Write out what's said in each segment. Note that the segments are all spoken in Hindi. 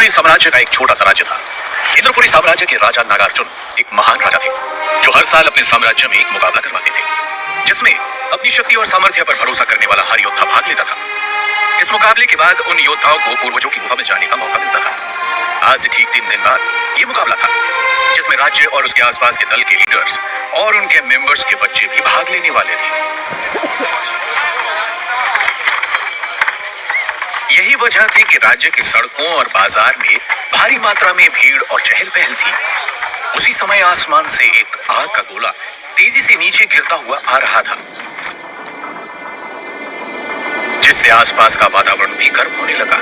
इंद्रपुरी साम्राज्य का एक छोटा सा राज्य था। इंद्रपुरी साम्राज्य के राजा नागार्जुन एक महान राजा थे, जो हर साल अपने साम्राज्य में एक मुकाबला करवाते थे, जिसमें अपनी शक्ति और सामर्थ्य पर भरोसा करने वाला हर योद्धा भाग लेता था। इस मुकाबले के बाद उन योद्धाओं को पूर्वजों की गुफा में जाने का मौका मिलता था। आज से ठीक 3 दिन बाद ये मुकाबला था, जिसमें राज्य और उसके आसपास के दल के लीडर्स और उनके मेंबर्स के बच्चे भी भाग लेने वाले थे। यही वजह थी कि राज्य की सड़कों और बाजार में भारी मात्रा में भीड़ और चहल पहल थी। उसी समय आसमान से एक आग का गोला तेजी से नीचे गिरता हुआ आ रहा था, जिससे आसपास का वातावरण भी गर्म होने लगा।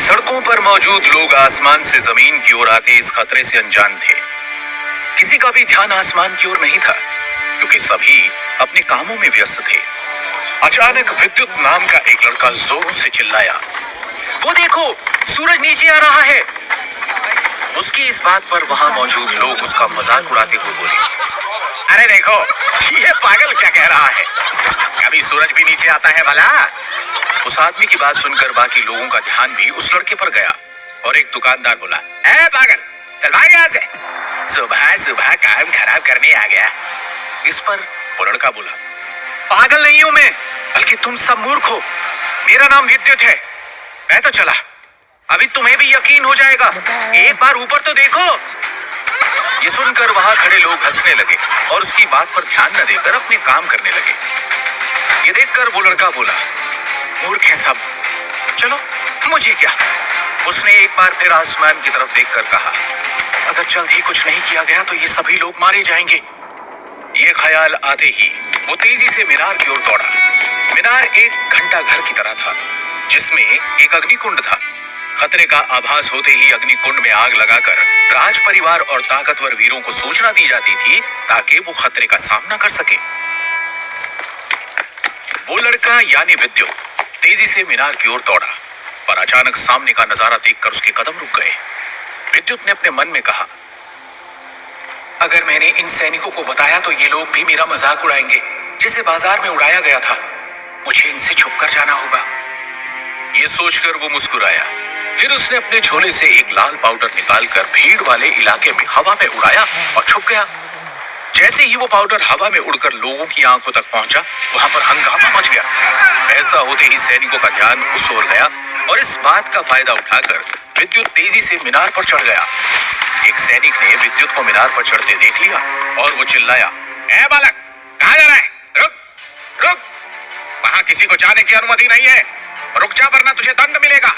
सड़कों पर मौजूद लोग आसमान से जमीन की ओर आते इस खतरे से अनजान थे। किसी का भी ध्यान आसमान की ओर नहीं था, क्योंकि सभी अपने कामों में व्यस्त थे। अचानक विद्युत नाम का एक लड़का जोर से चिल्लाया, वो देखो, सूरज नीचे आ रहा है। उसकी इस बात पर वहां मौजूद लोग उसका मजाक उड़ाते हुए बोले, अरे देखो, ये पागल क्या कह रहा है, कभी सूरज भी नीचे आता है भला। उस आदमी की बात सुनकर बाकी लोगों का ध्यान भी उस लड़के पर गया और एक दुकानदार बोला, ए पागल, चल भाग यहाँ से, सुबह सुबह काम खराब करने आ गया। इस पर वो लड़का बोला, पागल नहीं हूं मैं, बल्कि तुम सब मूर्ख हो। मेरा नाम विद्युत है, मैं तो चला, अभी तुम्हें भी यकीन हो जाएगा, एक बार ऊपर तो देखो। ये सुनकर वहां खड़े लोग हंसने लगे और उसकी बात पर ध्यान न देकर अपने काम करने लगे। ये देखकर वो लड़का बोला, मूर्ख है सब, चलो मुझे क्या। उसने एक बार फिर आसमान की तरफ देखकर कहा, अगर जल्द ही कुछ नहीं किया गया तो ये सभी लोग मारे जाएंगे। ये ख्याल आते ही वो तेजी से मीनार की ओर दौड़ा। मीनार एक घंटा घर की तरह था, जिसमें एक अग्निकुंड था। खतरे का आभास होते ही अग्निकुंड में आग लगाकर राज परिवार और ताकतवर वीरों को सूचना दी जाती थी, ताकि वो खतरे का सामना कर सके। वो लड़का यानी विद्युत तेजी से मीनार की ओर दौड़ा, पर अचानक सामने का नजारा देखकर उसके कदम रुक गए। विद्युत ने अपने मन में कहा, अगर मैंने इन सैनिकों को बताया तो ये लोग भी मेरा मजाक उड़ाएंगे, जैसे बाजार में उड़ाया गया था। मुझे इनसे छुपकर जाना होगा। ये सोचकर वो मुस्कुराया। फिर उसने अपने झोले से एक लाल पाउडर निकालकर भीड़ वाले इलाके में हवा में उड़ाया और छुप गया। जैसे ही वो पाउडर हवा में उड़कर लोगों की आंखों तक पहुंचा, वहां पर हंगामा मच गया। ऐसा होते ही सैनिकों का ध्यान उस ओर गया और इस बात का फायदा उठाकर विद्युत तेजी से मीनार पर चढ़ गया। एक सैनिक ने विद्युत को मीनार पर चढ़ते देख लिया और वो चिल्लाया, ए बालक, कहां जा रहा है? रुक रुक, वहां किसी को जाने की अनुमति नहीं है, रुक जा वरना तुझे दंड मिलेगा।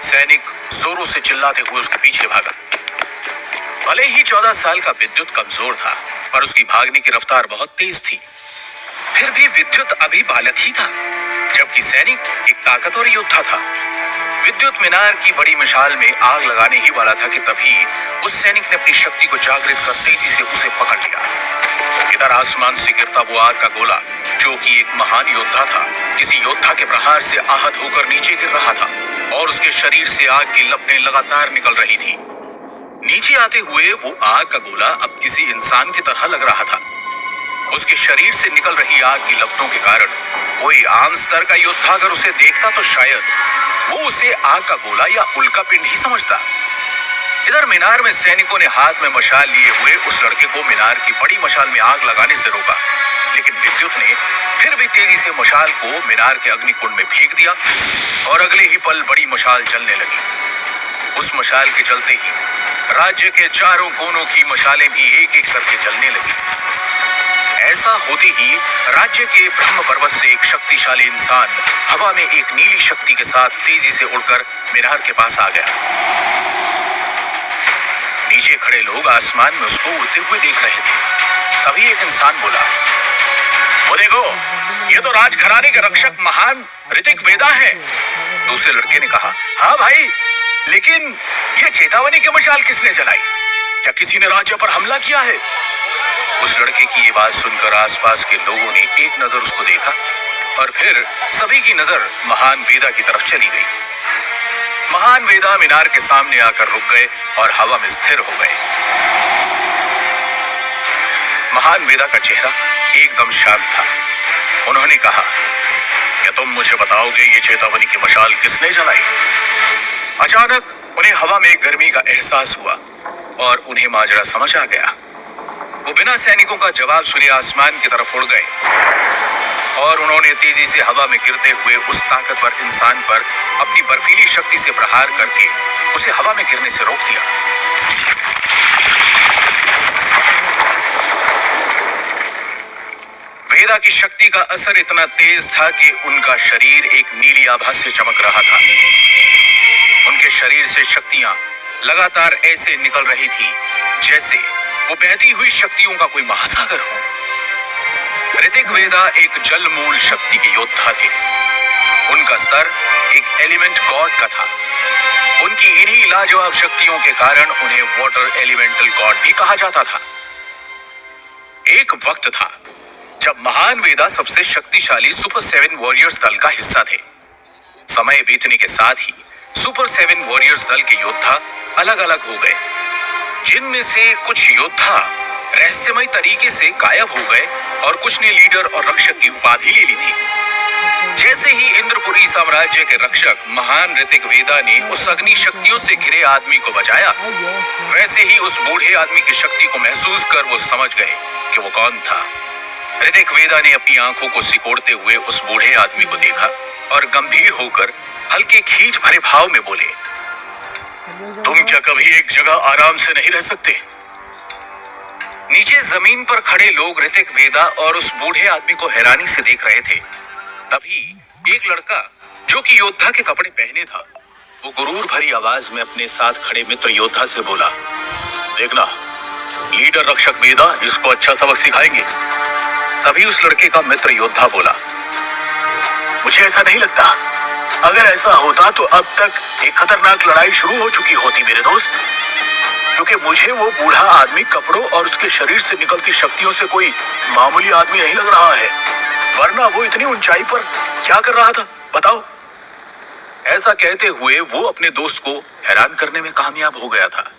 सैनिक जोरों से चिल्लाते हुए उसके पीछे भागा। भले ही 14 साल का विद्युत कमजोर था, पर उसकी भागने की रफ्तार बहुत तेज थी। फिर भी विद्युत अभी बालक ही था, जबकि सैनिक एक ताकतवर योद्धा था। विद्युत मीनार की बड़ी मशाल में आग लगाने ही वाला था कि तभी उस सैनिक ने अपनी शक्ति को जागृत कर तेजी से उसे पकड़ लिया। इधर आसमान से गिरता वो आग का गोला, जो कि एक महान योद्धा था, किसी योद्धा के प्रहार से आहत होकर नीचे गिर रहा था और उसके शरीर से आग की लपटें लगातार निकल रही थी। नीचे आते हुए वो आग का गोला अब किसी इंसान की तरह लग रहा था। उसके शरीर से निकल रही आग की लपटों के कारण कोई आम स्तर का योद्धा अगर उसे देखता तो शायद वो उसे आग का गोला या उल्का पिंड ही समझता। इधर मीनार में सैनिकों ने हाथ में मशाल लिए हुए उस लड़के को मीनार की बड़ी मशाल में आग लगाने से रोका, लेकिन विद्युत ने फिर भी तेजी से मशाल को मीनार के अग्निकुंड में फेंक दिया और अगले ही पल बड़ी मशाल जलने लगी। उस मशाल के जलते ही राज्य के चारों कोनों की मशालें भी एक एक करके जलने लगी। ऐसा होते ही राज्य के ब्रह्म पर्वत से एक शक्तिशाली इंसान हवा में एक नीली शक्ति के साथ तेजी से उड़कर मीनार के पास आ गया। नीचे खड़े लोग आसमान में उसको उड़ते हुए देख रहे थे। तभी एक इंसान बोला, वो देखो, ये तो राजघराने के रक्षक महान ऋतिक वेदा है। दूसरे लड़के ने कहा, हाँ भाई, लेकिन ये चेतावनी की मशाल किसने जलाई? क्या किसी ने राज्य पर हमला किया है? उस लड़के की ये बात सुनकर आसपास के लोगों ने एक नजर उसको देखा और फिर सभी की नजर महान वेदा की तरफ चली गई। महान वेदा मीनार के सामने आकर रुक गए और हवा में स्थिर हो गए। महान वेदा का चेहरा एकदम शांत था। उन्होंने कहा, क्या तुम मुझे बताओगे ये चेतावनी की मशाल किसने जलाई? अचानक उन्हें हवा में गर्मी का एहसास हुआ और उन्हें माजरा समझ आ गया। वो बिना सैनिकों का जवाब सुने आसमान की तरफ उड़ गए और उन्होंने तेजी से हवा में गिरते हुए उस ताकतवर इंसान पर अपनी बर्फीली शक्ति से प्रहार करके उसे हवा में गिरने से रोक दिया। वेदा की शक्ति का असर इतना तेज था कि उनका शरीर एक नीली आभा से चमक रहा था। उनके शरीर से शक्तियां लगातार ऐसे निकल रही थी जैसे वो बहती हुई शक्तियों का कोई महासागर हो। ऋतिक वेदा एक जल मूल शक्ति के योद्धा थे। उनका स्तर एक एलिमेंट गॉड का था। उनकी इन्हीं लाजवाब शक्तियों के कारण उन्हें वाटर एलिमेंटल गॉड भी कहा जाता था। एक वक्त था जब महान वेदा सबसे शक्तिशाली सुपर 7 वॉरियर्स दल का हिस्सा थे। समय बीतने के साथ ही सुपर 7 वॉरियर्स दल के योद्धा अलग अलग हो गए, जिनमें से कुछ योद्धा रहस्यमय तरीके से गायब हो गए और कुछ ने लीडर और रक्षक की उपाधि ले ली थी। जैसे ही इंद्रपुरी साम्राज्य के रक्षक महान ऋतिक वेदा ने उस अग्नि शक्तियों से घिरे आदमी को बचाया, वैसे ही उस बूढ़े आदमी की शक्ति को महसूस कर वो समझ गए कि वो कौन था। ऋतिक वेदा ने अपनी आंखों को सिकोड़ते हुए उस बूढ़े आदमी को देखा और गंभीर होकर हल्के खींच भरे भाव में बोले, तुम क्या कभी एक जगह आराम से नहीं रह सकते? नीचे जमीन पर खड़े लोग ऋतिक वेदा और उस बूढ़े आदमी को हैरानी से देख रहे थे। तभी एक लड़का जो कि योद्धा के कपड़े पहने था, वो गुरूर भरी आवाज में अपने साथ खड़े मित्र योद्धा से बोला, देखना, लीडर रक्षक वेदा इसको अच्छा सबक सिखाएंगे। तभी उस लड़के का मित्र योद्धा बोला, मुझे ऐसा नहीं लगता। अगर ऐसा होता तो अब तक एक खतरनाक लड़ाई शुरू हो चुकी होती मेरे दोस्त, क्योंकि मुझे वो बूढ़ा आदमी कपड़ों और उसके शरीर से निकलती शक्तियों से कोई मामूली आदमी नहीं लग रहा है। वरना वो इतनी ऊंचाई पर क्या कर रहा था बताओ? ऐसा कहते हुए वो अपने दोस्त को हैरान करने में कामयाब हो गया था।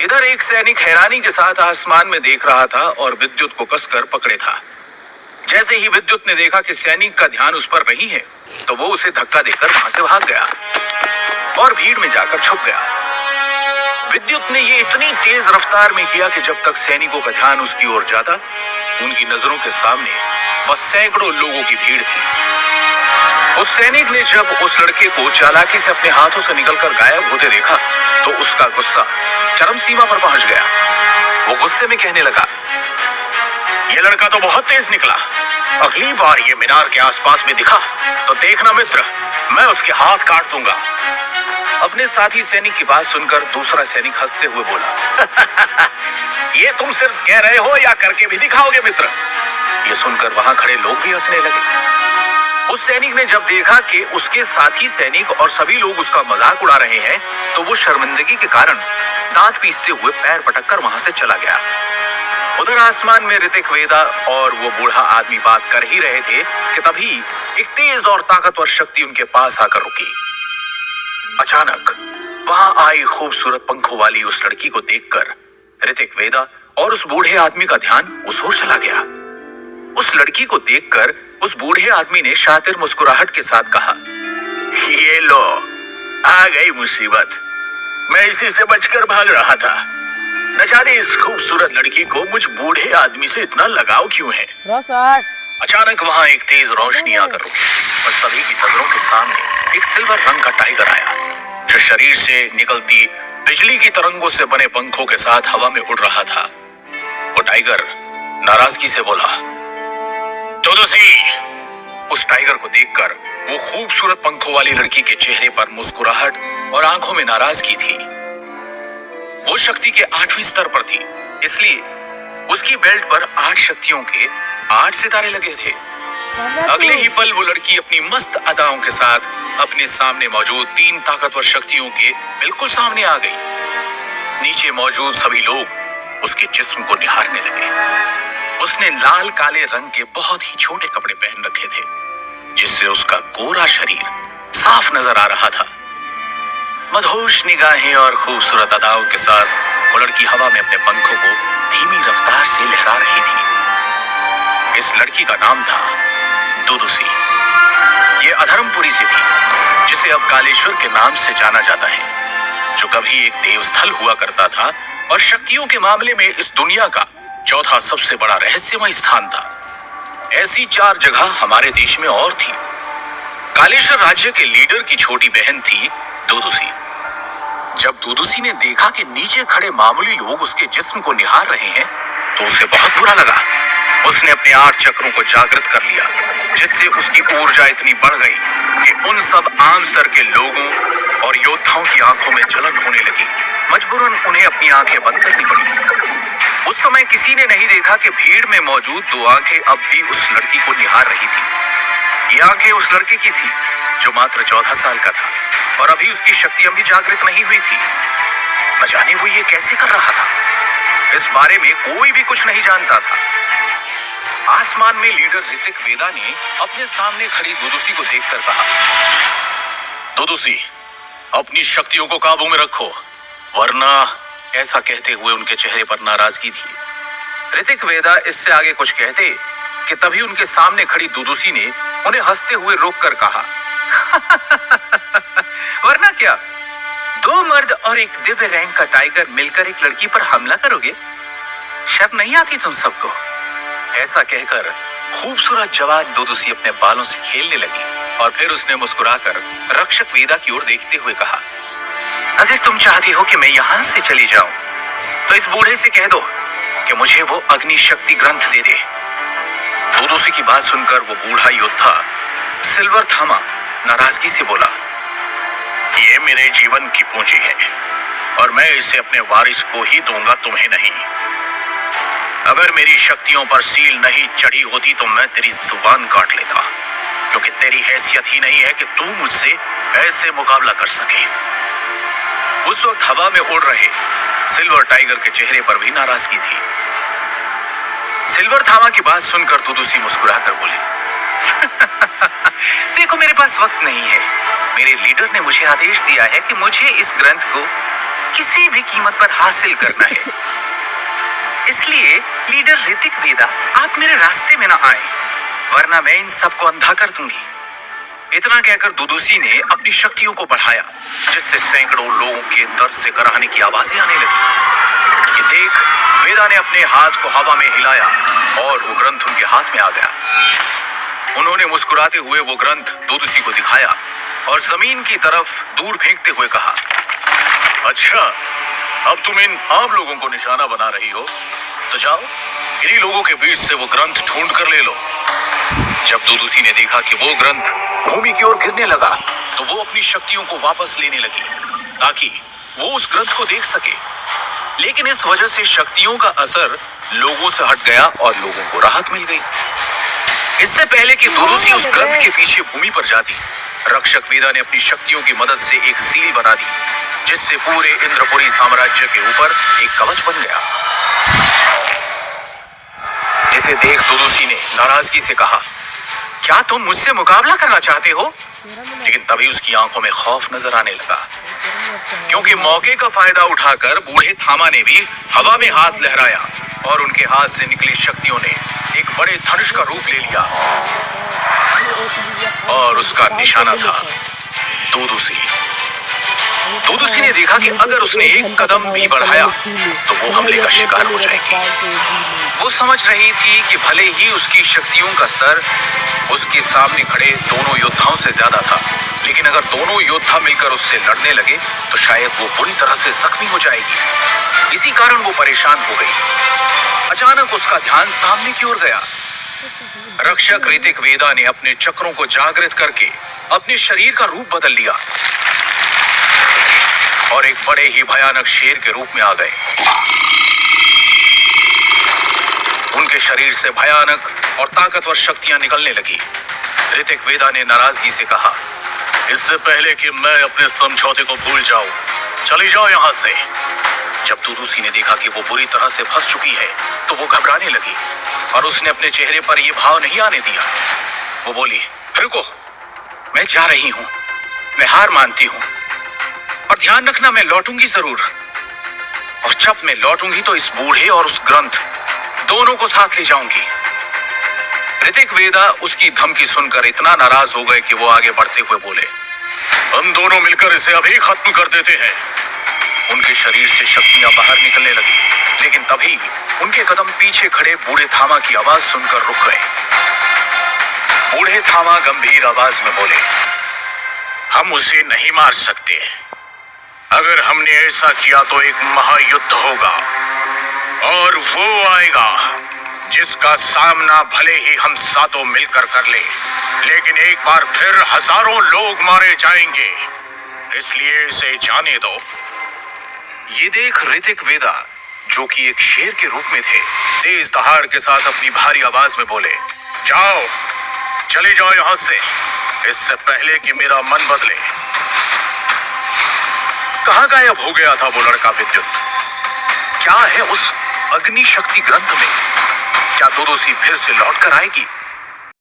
इधर एक सैनिक हैरानी के साथ आसमान में देख रहा था और विद्युत को कसकर पकड़े था। जैसे ही विद्युत ने देखा कि सैनिक का ध्यान उस पर नहीं है, तो वो उसे धक्का देकर वहां से भाग गया और भीड़ में जाकर छुप गया। विद्युत ने ये इतनी तेज रफ्तार में किया कि जब तक सैनिकों का ध्यान उसकी ओर जाता, उनकी नजरों के सामने बस सैकड़ों लोगों की भीड़ थी। उस सैनिक ने जब उस लड़के को चालाकी से अपने हाथों से निकलकर गायब होते देखा, तो उसका गुस्सा चरम सीमा पर पहुंच गया। वो गुस्से में कहने लगा, ये लड़का तो बहुत तेज निकला। अगली बार ये मीनार के आसपास में दिखा तो देखना मित्र, मैं उसके हाथ काट दूंगा। अपने साथी सैनिक की बात सुनकर दूसरा सैनिक हंसते हुए बोला, ये तुम सिर्फ कह रहे हो या करके भी दिखाओगे मित्र? ये सुनकर वहां खड़े लोग भी हंसने लगे। उस सैनिक ने जब देखा कि उसके साथी सैनिक और सभी लोग उसका मजाक उड़ा रहे हैं, तो वो शर्मिंदगी के कारण दांत पीसते हुए पैर पटककर वहां से चला गया। उधर आसमान में ऋतिक वेदा और वो बूढ़ा आदमी बात कर ही रहे थे कि तभी एक तेज और ताकतवर शक्ति उनके पास आकर रुकी। अचानक वहां आई खूबसूरत पंखों वाली उस लड़की को देखकर ऋतिक वेदा और उस बूढ़े आदमी का ध्यान उस ओर चला गया। उस लड़की को देखकर उस बूढ़े आदमी ने शातिर मुस्कुराहट के साथ कहा, ये लो, आ गई मुसीबत। मैं इसी से बचकर भाग रहा था। न जाने इस खूबसूरत लड़की को मुझ बूढ़े आदमी से इतना लगाव क्यों है। अचानक वहां एक तेज रोशनी आकर रुकी और सभी की नजरों के सामने एक सिल्वर रंग का टाइगर आया, जो शरीर से निकलती बिजली की तरंगों से बने पंखों के साथ हवा में उड़ रहा था। वो टाइगर नाराजगी से बोला, तुदुसी। उस टाइगर को देखकर वो खूबसूरत पंखों वाली लड़की के चेहरे पर मुस्कुराहट और आंखों में नाराजगी थी। वो शक्ति के 8वें स्तर पर थी, इसलिए उसकी बेल्ट पर 8 शक्तियों के 8 सितारे लगे थे। अगले ही पल वो लड़की अपनी मस्त अदाओं के साथ अपने सामने मौजूद 3 ताकतवर शक्तियों के बिल्कुल सामने आ गई। नीचे मौजूद सभी लोग उसके जिस्म को निहारने लगे। उसने लाल काले रंग के बहुत ही छोटे कपड़े पहन रखे थे, जिससे उसका गोरा शरीर साफ नजर आ रहा था। मदहोश निगाहें और खूबसूरत अदाओं के साथ वो लड़की हवा में अपने पंखों को धीमी रफ्तार से लहरा रही थी। इस लड़की का नाम था दुदुसी। ये अधर्मपुरी से थी, जिसे अब कालेश्वर के नाम से जाना जाता है, जो कभी एक देवस्थल हुआ करता था और शक्तियों के मामले में इस दुनिया का चौथा सबसे बड़ा रहस्यमय स्थान था। ऐसी 4 जगह हमारे देश में और थी। कालेश्वर राज्य के लीडर की छोटी बहन थी दुदुसी। जब दुदुसी ने देखा कि नीचे खड़े मामूली लोग उसके जिस्म को निहार रहे हैं, तो उसे बहुत बुरा लगा। उसने अपने 8 चक्रों को जागृत कर लिया, जिससे उसकी ऊर्जा इतनी बढ़ गई कि उन सब आम स्तर के लोगों और योद्धाओं की आंखों में जलन होने लगी। मजबूरन उन्हें अपनी आंखें बंद करनी पड़ी। उस समय किसी ने नहीं देखा कि भीड़ में मौजूद 2 आंखें अब भी उस लड़की को निहार रही थी। ये आंखें उस लड़के की थी जो मात्र 14 साल का था और अभी उसकी शक्तियां भी जागृत नहीं हुई थी। न जाने वो ये कैसे कर रहा था। इस बारे में कोई भी कुछ नहीं जानता था। आसमान में लीडर ऋतिक वेदा ने अपने सामने खड़ी दुदुसी को देखकर कहा, दुदुसी, अपनी शक्तियों को काबू में रखो, वरना। ऐसा कहते हुए उनके चेहरे पर नाराजगी थी। ऋतिक वेदा इससे आगे कुछ कहते कि तभी उनके सामने खड़ी दुदुसी ने उन्हें हंसते हुए रोककर कहा, वरना क्या, 2 मर्द और एक दिव्य रैंक का टाइगर मिलकर एक लड़की पर हमला करोगे? शर्म नहीं आती तुम सबको? ऐसा कहकर खूबसूरत जवान दुदुसी अपने बालों से खेलने लगी और फिर उसने मुस्कुराकर रक्षक वेदा की ओर देखते हुए कहा, अगर तुम चाहती हो कि मैं यहां से चली जाऊं, तो इस बूढ़े से कह दो कि मुझे वो अग्नि शक्ति ग्रंथ दे दे। दुदुसी की बात सुनकर वो बूढ़ा योद्धा सिल्वर थामा नाराजगी से बोला, ये मेरे जीवन की पूंजी है और मैं इसे अपने वारिस को ही दूंगा, तुम्हें नहीं। अगर मेरी शक्तियों पर सील नहीं चढ़ी होती तो मैं तेरी जुबान काट लेता, क्योंकि तेरी हैसियत ही नहीं है कि तू मुझसे ऐसे मुकाबला कर सके। उस वक्त हवा में उड़ रहे सिल्वर टाइगर के चेहरे पर भी नाराजगी थी। सिल्वर थामा की बात सुनकर दुदुसी मुस्कुराकर बोली, देखो मेरे पास वक्त नहीं है। मेरे लीडर ने मुझे आदेश दिया है कि मुझे इस ग्रंथ को किसी भी कीमत पर हासिल करना है। इसलिए लीडर ऋतिक वेदा, आप मेरे रास्ते में ना आए, वरना मैं इन सबको अंधा कर दूंगी। इतना कहकर दुदुसी ने अपनी शक्तियों को बढ़ाया, जिससे सैकड़ों लोगों के दर्द से कराहने की आवाजें आने लगी। ये देख वेदा ने अपने हाथ को हवा में हिलाया और वो ग्रंथ उनके हाथ में आ गया। उन्होंने मुस्कुराते हुए वो ग्रंथ दुदुसी को दिखाया और जमीन की तरफ दूर फेंकते हुए कहा, अच्छा, अब तुम इन आम लोगों को निशाना बना रही हो, तो जाओ इन्हीं लोगों के बीच से वो ग्रंथ ढूंढ कर ले लो। जब दुदुसी ने देखा कि वो ग्रंथ भूमि की ओर गिरने लगा, तो वो अपनी शक्तियों को वापस लेने लगी ताकि वो उस ग्रंथ को देख सके। लेकिन इस वजह से शक्तियों का असर लोगों से हट गया और लोगों को राहत मिल गई। इससे पहले कि दुदुसी उस ग्रंथ के पीछे भूमि पर जाती, रक्षक वेदा ने अपनी शक्तियों की मदद से एक सील बना दी, जिससे पूरे इंद्रपुरी साम्राज्य के ऊपर एक कवच बन गया। जिसे देख दुदुसी ने नाराजगी से कहा, क्या तुम मुझसे मुकाबला करना चाहते हो? लेकिन तभी उसकी आंखों में खौफ नजर आने लगा, क्योंकि मौके का फायदा उठाकर बूढ़े थामा ने भी हवा में हाथ लहराया और उनके हाथ से निकली शक्तियों ने एक बड़े धनुष का रूप ले लिया और उसका निशाना था दुदुसी। दुदुसी ने देखा कि अगर उसने एक कदम भी बढ़ाया तो वो हमले का शिकार हो जाएगी। वो समझ रही थी कि भले ही उसकी शक्तियों का स्तर उसके सामने खड़े दोनों योद्धाओं से ज्यादा था, लेकिन अगर दोनों योद्धा मिलकर उससे लड़ने लगे तो शायद वो बुरी तरह से जख्मी हो जाएगी। इसी कारण वो परेशान हो गई। अचानक उसका ध्यान सामने की ओर गया। रक्षक ऋतिक वेदा ने अपने चक्रों को जागृत करके अपने शरीर का रूप बदल लिया और एक बड़े ही भयानक शेर के रूप में आ गए। उनके शरीर से भयानक और ताकतवर शक्तियां निकलने लगी। ऋतिक वेदा ने नाराजगी से कहा, इससे पहले कि मैं अपने समझौते को भूल जाऊं, चली जाओ यहां से। जब दुदुसी ने देखा कि वो बुरी तरह से फंस चुकी है तो वो घबराने लगी और उसने अपने चेहरे पर यह भाव नहीं आने दिया। वो बोली, रुको, मैं जा रही हूं, मैं हार मानती हूं, और ध्यान रखना मैं लौटूंगी जरूर, और जब मैं लौटूंगी तो इस बूढ़े और उस ग्रंथ दोनों को साथ ले जाऊंगी। ऋतिक वेदा उसकी धमकी सुनकर इतना नाराज हो गए कि वो आगे बढ़ते हुए बोले, हम दोनों मिलकर इसे अभी खत्म कर देते हैं। उनके शरीर से शक्तियां बाहर निकलने लगी, लेकिन तभी उनके कदम पीछे खड़े बूढ़े थामा की आवाज सुनकर रुक गए। बूढ़े थामा गंभीर आवाज में बोले, हम उसे नहीं मार सकते। अगर हमने ऐसा किया तो एक महायुद्ध होगा और वो आएगा जिसका सामना भले ही हम सातों मिलकर कर ले, लेकिन एक बार फिर हजारों लोग मारे जाएंगे, इसलिए इसे जाने दो। ये देख ऋतिक वेदा, जो कि एक शेर के रूप में थे, तेज दहाड़ के साथ अपनी भारी आवाज में बोले, जाओ, चले जाओ यहां से, इससे पहले कि मेरा मन बदले। कहां गायब हो गया था वो लड़का विद्युत? क्या है उस अग्नि शक्ति ग्रंथ में? क्या दोदोसी फिर से लौट कर आएगी?